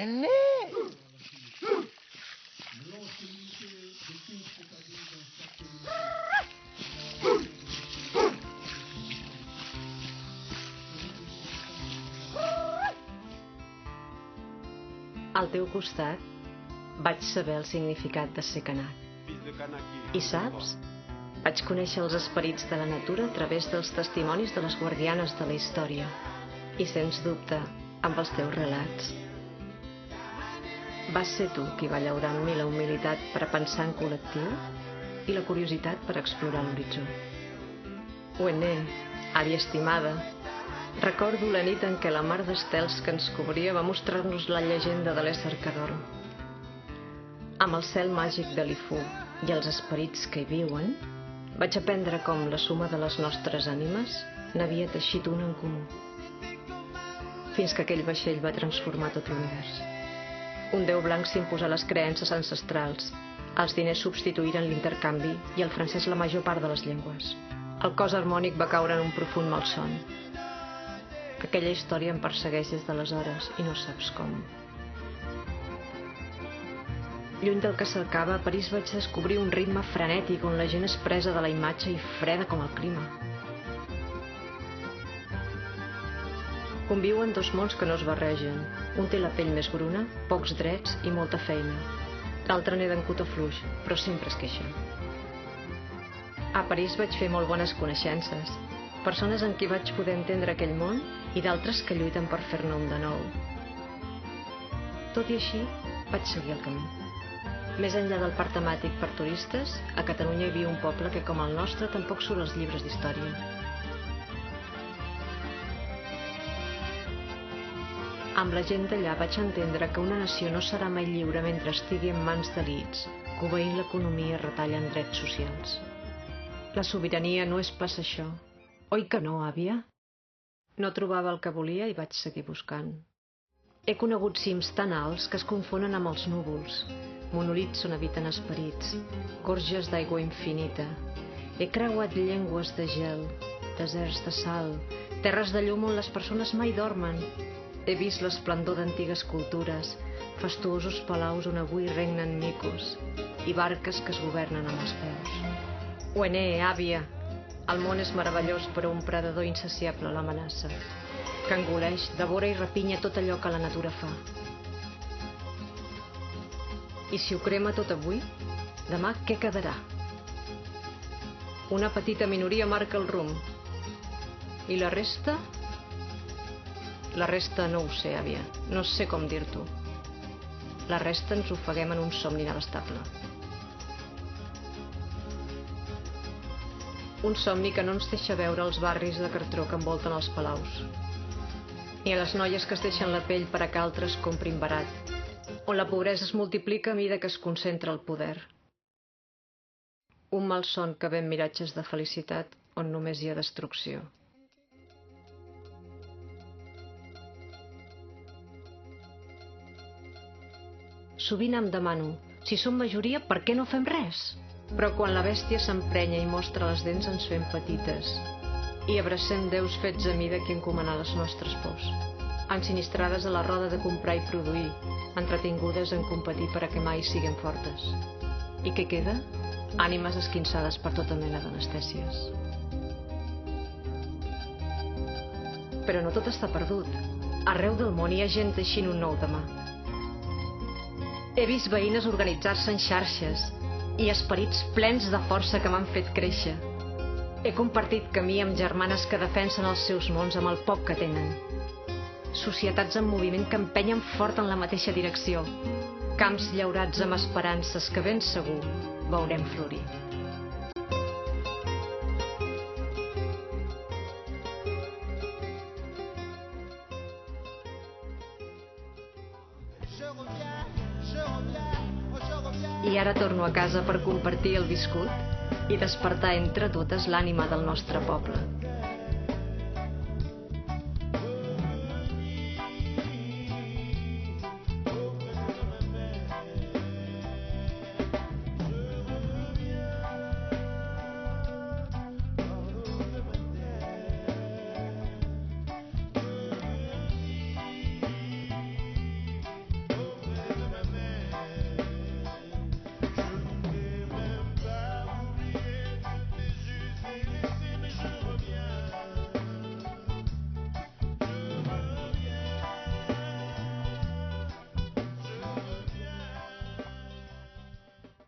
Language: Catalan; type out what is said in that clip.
Nene! Al teu costat vaig saber el significat de ser canac. I saps? Vaig conèixer els esperits de la natura a través dels testimonis de les guardianes de la història i, sens dubte, amb els teus relats. Vas ser tu qui va llaurar en mi la humilitat per a pensar en col·lectiu i la curiositat per explorar l'horitzó. Uené, àvia estimada, recordo la nit en què la mar d'estels que ens cobria va mostrar-nos la llegenda de l'ésser que dorm. Amb el cel màgic de l'Ifú i els esperits que hi viuen, vaig aprendre com la suma de les nostres ànimes n'havia teixit una en comú. Fins que aquell vaixell va transformar tot l'univers. Un déu blanc s'imposà a les creences ancestrals, els diners substituïren l'intercanvi i el francès la major part de les llengües. El cos harmònic va caure en un profund malson. Aquella història em persegueix des d'aleshores i no saps com. Lluny del que s'acaba, a París vaig descobrir un ritme frenètic on la gent és presa de la imatge i freda com el clima. Conviuen dos mons que no es barregen. Un té la pell més bruna, pocs drets i molta feina. L'altre n'é d'en cotó fluix, però sempre es queixa. A París vaig fer molt bones coneixences, persones en qui vaig poder entendre aquell món i d'altres que lluiten per fer-ne un de nou. Tot i així, vaig seguir el camí. Més enllà del parc temàtic per turistes, a Catalunya hi viu un poble que, com el nostre, tampoc surt als llibres d'història. Amb la gent d'allà vaig entendre que una nació no serà mai lliure mentre estigui en mans d'elits, que obeint l'economia retallen drets socials. La sobirania no és pas això. Oi que no, àvia? No trobava el que volia i vaig seguir buscant. He conegut cims tan alts que es confonen amb els núvols, monolits on habiten esperits, gorges d'aigua infinita. He creuat llengües de gel, deserts de sal, terres de llum on les persones mai dormen. He vist l'esplendor d'antigues cultures, fastuosos palaus on avui regnen micos i barques que es governen amb els peus. Uené, àvia, el món és meravellós però un predador insaciable l'amenaça, que engoleix, devora i rapinya tot allò que la natura fa. I si ho crema tot avui, demà què quedarà? Una petita minoria marca el rumb. I la resta? La resta no ho sé, àvia. No sé com dir-t'ho. La resta ens ofeguem en un somni inabastable. Un somni que no ens deixa veure els barris de cartró que envolten els palaus. Ni a les noies que es deixen la pell per a que altres comprin barat, on la pobresa es multiplica a mida que es concentra el poder. Un malson que ven miratges de felicitat on només hi ha destrucció. Sovint em demano, si som majoria, per què no fem res? Però quan la bèstia s'emprenya i mostra les dents ens fem petites i abracem déus fets a mida que encomanar les nostres pors, ensinistrades a la roda de comprar i produir, entretingudes en competir per a que mai siguem fortes. I què queda? Ànimes esquinçades per tota mena d'anestèsies. Però no tot està perdut. Arreu del món hi ha gent teixint un nou demà. He vist veïnes organitzar-se en xarxes i esperits plens de força que m'han fet créixer. He compartit camí amb germanes que defensen els seus mons amb el poc que tenen. Societats en moviment que empenyen fort en la mateixa direcció. Camps llaurats amb esperances que ben segur veurem florir. I ara torno a casa per compartir el viscut i despertar entre totes l'ànima del nostre poble.